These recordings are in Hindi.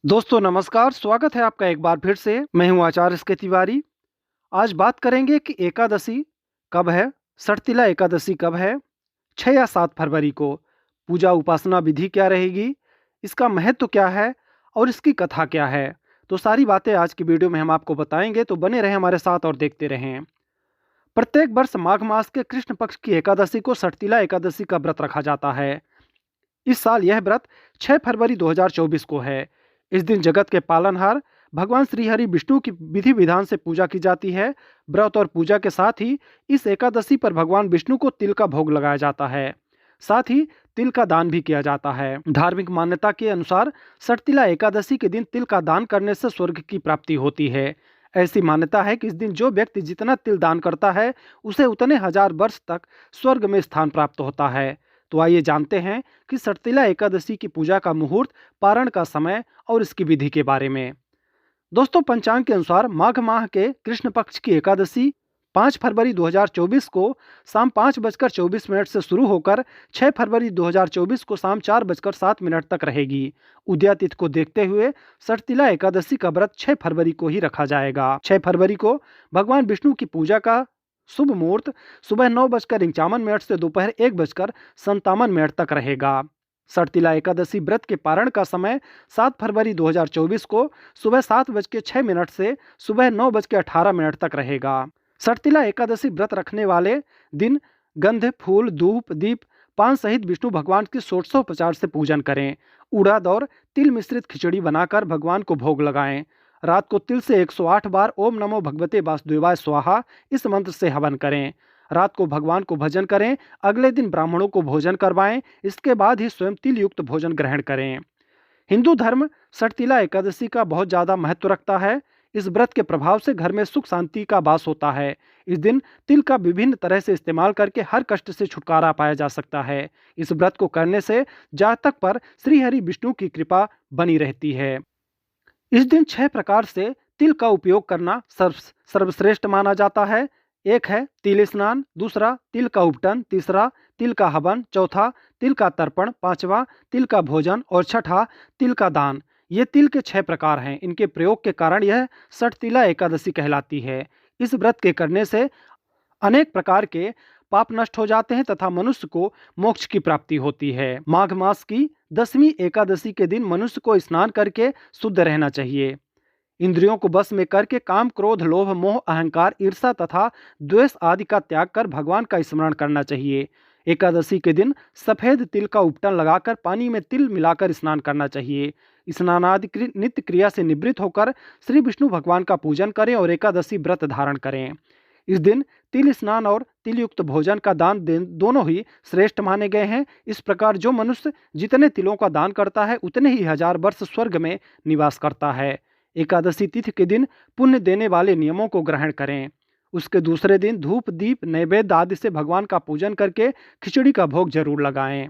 दोस्तों नमस्कार, स्वागत है आपका एक बार फिर से। मैं हूं आचार्य एस.के. तिवारी। आज बात करेंगे कि एकादशी कब है, सठतिला एकादशी कब है, 6 या 7 फरवरी को पूजा उपासना विधि क्या रहेगी, इसका महत्व क्या है और इसकी कथा क्या है। तो सारी बातें आज की वीडियो में हम आपको बताएंगे, तो बने रहें हमारे साथ और देखते रहें। प्रत्येक वर्ष माघ मास के कृष्ण पक्ष की एकादशी को सठतिला एकादशी का व्रत रखा जाता है। इस साल यह व्रत 6 फरवरी 2024 को है। इस दिन जगत के पालनहार भगवान श्री हरि विष्णु की विधि विधान से पूजा की जाती है। व्रत और पूजा के साथ ही इस एकादशी पर भगवान विष्णु को तिल का भोग लगाया जाता है। साथ ही तिल का दान भी किया जाता है। धार्मिक मान्यता के अनुसार सठतिला एकादशी के दिन तिल का दान करने से स्वर्ग की प्राप्ति होती है। ऐसी मान्यता है कि इस दिन जो व्यक्ति जितना तिल दान करता है उसे उतने हजार वर्ष तक स्वर्ग में स्थान प्राप्त होता है। तो आइए जानते हैं कि सठतिला एकादशी की पूजा का मुहूर्त, पारण का समय और इसकी विधि के बारे में। दोस्तों, पंचांग के अनुसार माघ माह के कृष्ण पक्ष की एकादशी 5 फरवरी 2024 को शाम 5:24 से शुरू होकर 6 फरवरी 2024 को शाम 4:07 तक रहेगी। उदया तिथि को देखते हुए सठतिला एकादशी का व्रत 6 फरवरी को ही रखा जाएगा। 6 फरवरी को भगवान विष्णु की पूजा का शुभ मुहूर्त सुबह 9:51 से दोपहर 1:57 तक रहेगा। सठतिला एकादशी व्रत के पारण का समय 7 फरवरी 2024 को सुबह 7:06 से सुबह 9:18 तक रहेगा। सठतिला एकादशी व्रत रखने वाले दिन गंध, फूल, धूप, दीप, पान सहित विष्णु भगवान की षोडशोपचार से पूजन करें। उड़द और तिल मिश्रित खिचड़ी बनाकर भगवान को भोग लगाएं। रात को तिल से 108 बार ओम नमो भगवते वासुदेवाय स्वाहा इस मंत्र से हवन करें। रात को भगवान को भजन करें। अगले दिन ब्राह्मणों को भोजन करवाएं। इसके बाद ही स्वयं तिल युक्त भोजन ग्रहण करें। हिंदू धर्म सठतिला एकादशी का बहुत ज़्यादा महत्व रखता है। इस व्रत के प्रभाव से घर में सुख शांति का वास होता है। इस दिन तिल का विभिन्न तरह से इस्तेमाल करके हर कष्ट से छुटकारा पाया जा सकता है। इस व्रत को करने से जातक पर श्री हरि विष्णु की कृपा बनी रहती है। इस दिन 6 प्रकार से तिल का उपयोग करना सर्वश्रेष्ठ माना जाता है। एक है तिल स्नान, दूसरा तिल का उपटन, तीसरा तिल का हवन, चौथा तिल का तर्पण, पांचवा तिल का भोजन और छठा तिल का दान। ये तिल के 6 प्रकार हैं। इनके प्रयोग के कारण यह सठतिला एकादशी कहलाती है। इस व्रत के करने से अनेक प्रकार के पाप नष्ट हो जाते हैं तथा मनुष्य को मोक्ष की प्राप्ति होती है। माघ मास की 10वीं एकादशी के दिन मनुष्य को स्नान करके शुद्ध रहना चाहिए। इंद्रियों को बस में करके काम, क्रोध, लोभ, मोह, अहंकार, ईर्ष्या तथा द्वेष आदि का त्याग कर भगवान का स्मरण करना चाहिए। एकादशी के दिन सफेद तिल का उपटन लगाकर पानी में तिल मिलाकर स्नान करना चाहिए। स्नानादि नित्य क्रिया से निवृत्त होकर श्री विष्णु भगवान का पूजन करें और एकादशी व्रत धारण करें। इस दिन तिल स्नान और तिल युक्त भोजन का दान दोनों ही श्रेष्ठ माने गए हैं। इस प्रकार जो मनुष्य जितने तिलों का दान करता है उतने ही हजार वर्ष स्वर्ग में निवास करता है। एकादशी तिथि के दिन पुण्य देने वाले नियमों को ग्रहण करें। उसके दूसरे दिन धूप, दीप, नैवेद्य आदि से भगवान का पूजन करके खिचड़ी का भोग जरूर लगाएं।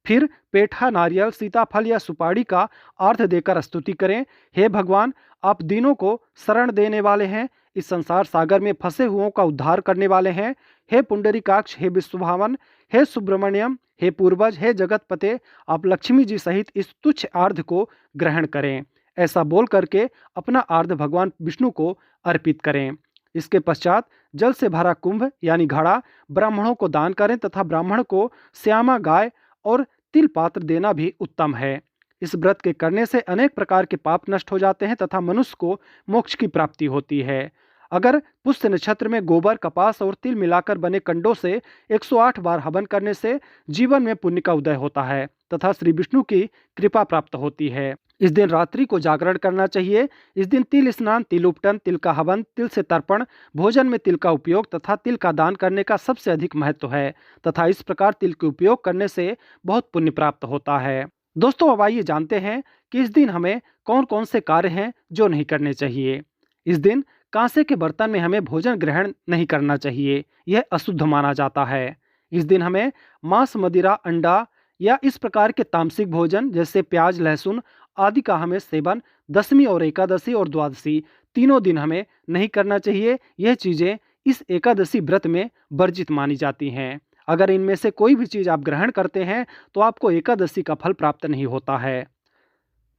फिर पेठा, नारियल, सीताफल या सुपारी का अर्घ देकर स्तुति करें। हे भगवान, आप दीनों को शरण देने वाले हैं, इस संसार सागर में फंसे हुओं का उद्धार करने वाले हैं। हे पुंडरीकाक्ष, हे विश्वभावन, हे सुब्रमण्यम, हे पूर्वज, हे जगतपते, आप लक्ष्मी जी सहित इस तुच्छ आर्ध को ग्रहण करें। ऐसा बोल करके अपना आर्ध भगवान विष्णु को अर्पित करें। इसके पश्चात जल से भरा कुंभ यानी घड़ा ब्राह्मणों को दान करें तथा ब्राह्मण को श्यामा गाय और तिल पात्र देना भी उत्तम है। इस व्रत के करने से अनेक प्रकार के पाप नष्ट हो जाते हैं तथा मनुष्य को मोक्ष की प्राप्ति होती है। अगर पुष्य नक्षत्र में गोबर, कपास और तिल मिलाकर बने कंडों से 108 बार हवन करने से जीवन में पुण्य का उदय होता है तथा श्री विष्णु की कृपा प्राप्त होती है। इस दिन रात्रि को जागरण करना चाहिए। इस दिन तिल स्नान, तिल उपटन, तिल का हवन, तिल से तर्पण, भोजन में तिल का उपयोग तथा तिल का दान करने का सबसे अधिक महत्व है तथा इस प्रकार तिल के उपयोग करने से बहुत पुण्य प्राप्त होता है। दोस्तों, अब आइए जानते हैं कि इस दिन हमें कौन कौन से कार्य हैं जो नहीं करने चाहिए। इस दिन कांसे के बर्तन में हमें भोजन ग्रहण नहीं करना चाहिए, यह अशुद्ध माना जाता है। इस दिन हमें मांस, मदिरा, अंडा या इस प्रकार के तामसिक भोजन जैसे प्याज, लहसुन आदि का हमें सेवन 10वीं और एकादशी और द्वादशी तीनों दिन हमें नहीं करना चाहिए। यह चीज़ें इस एकादशी व्रत में वर्जित मानी जाती हैं। अगर इनमें से कोई भी चीज़ आप ग्रहण करते हैं तो आपको एकादशी का फल प्राप्त नहीं होता है।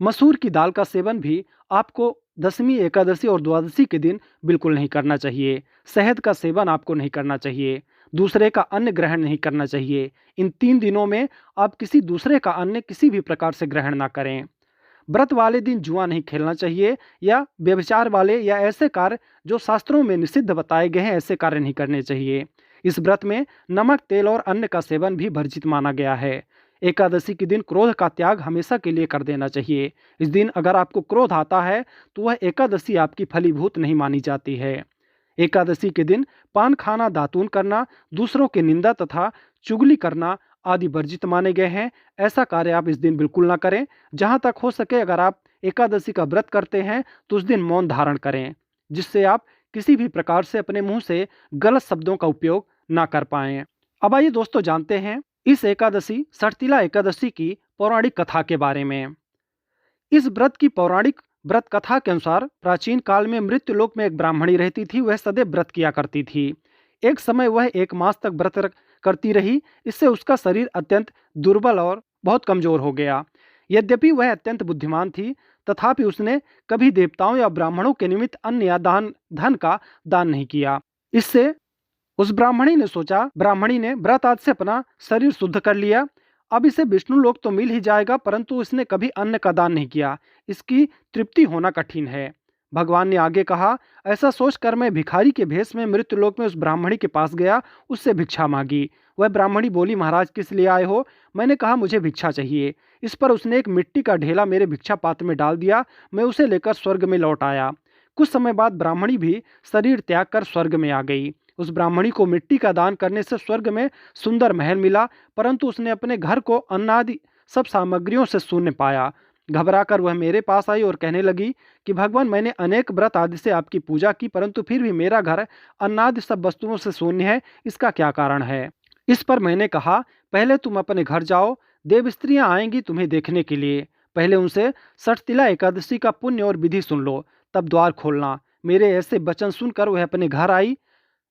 मसूर की दाल का सेवन भी आपको दशमी, एकादशी और द्वादशी के दिन बिल्कुल नहीं करना चाहिए। शहद का सेवन आपको नहीं करना चाहिए। दूसरे का अन्न ग्रहण नहीं करना चाहिए। इन 3 दिनों में आप किसी दूसरे का अन्न किसी भी प्रकार से ग्रहण ना करें। व्रत वाले दिन जुआ नहीं खेलना चाहिए या व्यभिचार वाले या ऐसे कार्य जो शास्त्रों में निषिद्ध बताए गए हैं, ऐसे कार्य नहीं करने चाहिए। इस व्रत में नमक, तेल और अन्न का सेवन भी वर्जित माना गया है। एकादशी के दिन क्रोध का त्याग हमेशा के लिए कर देना चाहिए। इस दिन अगर आपको क्रोध आता है तो वह एकादशी आपकी फलीभूत नहीं मानी जाती है। एकादशी के दिन पान खाना, दातून करना, दूसरों की निंदा तथा चुगली करना आदि वर्जित माने गए हैं। ऐसा कार्य आप इस दिन बिल्कुल ना करें। जहाँ तक हो सके अगर आप एकादशी का व्रत करते हैं तो उस दिन मौन धारण करें, जिससे आप किसी भी प्रकार से अपने मुंह से गलत शब्दों का उपयोग ना कर पाएं। अब आइए दोस्तों जानते हैं इस एकादशी, सठतिला एकादशी की पौराणिक कथा के बारे में। इस व्रत की पौराणिक व्रत कथा के अनुसार प्राचीन काल में मृत्युलोक में एक ब्राह्मणी रहती थी। वह सदैव व्रत किया करती थी। एक समय वह 1 मास तक करती रही। इससे उसका शरीर अत्यंत दुर्बल और बहुत कमजोर हो गया। यद्यपि वह अत्यंत बुद्धिमान थी, तथापि उसने कभी देवताओं या ब्राह्मणों के निमित्त अन्न या धन का दान नहीं किया। इससे उस ब्राह्मणी ने सोचा, ब्राह्मणी ने व्रत आज से अपना शरीर शुद्ध कर लिया, अब इसे विष्णु लोक तो मिल ही जाएगा, परंतु इसने कभी अन्न का दान नहीं किया, इसकी तृप्ति होना कठिन है। भगवान ने आगे कहा, ऐसा सोचकर मैं भिखारी के भेष में मृत्युलोक में उस ब्राह्मणी के पास गया, उससे भिक्षा मांगी। वह ब्राह्मणी बोली, महाराज किस लिए आए हो? मैंने कहा, मुझे भिक्षा चाहिए। इस पर उसने एक मिट्टी का ढेला मेरे भिक्षा पात्र में डाल दिया। मैं उसे लेकर स्वर्ग में लौट आया। कुछ समय बाद ब्राह्मणी भी शरीर त्याग कर स्वर्ग में आ गई। उस ब्राह्मणी को मिट्टी का दान करने से स्वर्ग में सुंदर महल मिला, परंतु उसने अपने घर को अन्नादि सब सामग्रियों से शून्य पाया। घबराकर वह मेरे पास आई और कहने लगी कि भगवान, मैंने अनेक व्रत आदि से आपकी पूजा की, परंतु फिर भी मेरा घर अन्नादि सब वस्तुओं से शून्य है, इसका क्या कारण है? इस पर मैंने कहा, पहले तुम अपने घर जाओ, देव स्त्रियां आएंगी तुम्हें देखने के लिए। पहले उनसे सठतिला एकादशी का पुण्य और विधि सुन लो, तब द्वार खोलना। मेरे ऐसे वचन सुनकर वह अपने घर आई।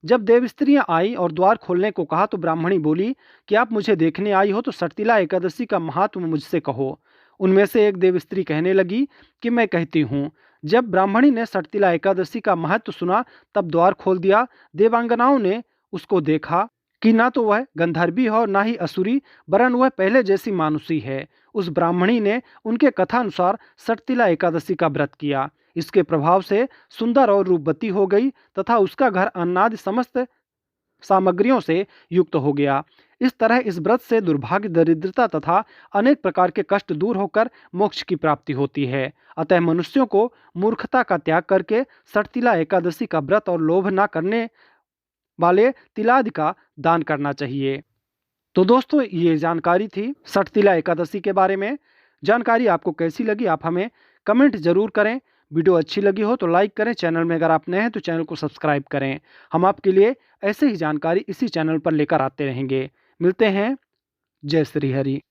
जब देव स्त्रियां आई और द्वार खोलने को कहा तो ब्राह्मणी बोली कि आप मुझे देखने आई हो तो सठतिला एकादशी का महात्म मुझसे कहो। उनमें से एक देव स्त्री कहने लगी कि मैं कहती हूँ। जब ब्राह्मणी ने सठतिला एकादशी का महत्व सुना तब द्वार खोल दिया। देवांगनाओं ने उसको देखा कि ना तो वह गंधर्वी है और ना ही असुरी, वरन वह पहले जैसी मानुषी है। उस ब्राह्मणी ने उनके कथा अनुसार सठतिला एकादशी का व्रत किया। इसके प्रभाव से सुंदर और रूपवती हो गई तथा उसका घर अन्नादि समस्त सामग्रियों से युक्त हो गया। इस तरह इस व्रत से दुर्भाग्य, दरिद्रता तथा अनेक प्रकार के कष्ट दूर होकर मोक्ष की प्राप्ति होती है। अतः मनुष्यों को मूर्खता का त्याग करके सठतिला एकादशी का व्रत और लोभ न करने वाले तिलादि का दान करना चाहिए। तो दोस्तों, ये जानकारी थी सठतिला एकादशी के बारे में। जानकारी आपको कैसी लगी आप हमें कमेंट जरूर करें। वीडियो अच्छी लगी हो तो लाइक करें। चैनल में अगर आप नए हैं तो चैनल को सब्सक्राइब करें। हम आपके लिए ऐसे ही जानकारी इसी चैनल पर लेकर आते रहेंगे। मिलते हैं। जय श्री हरि।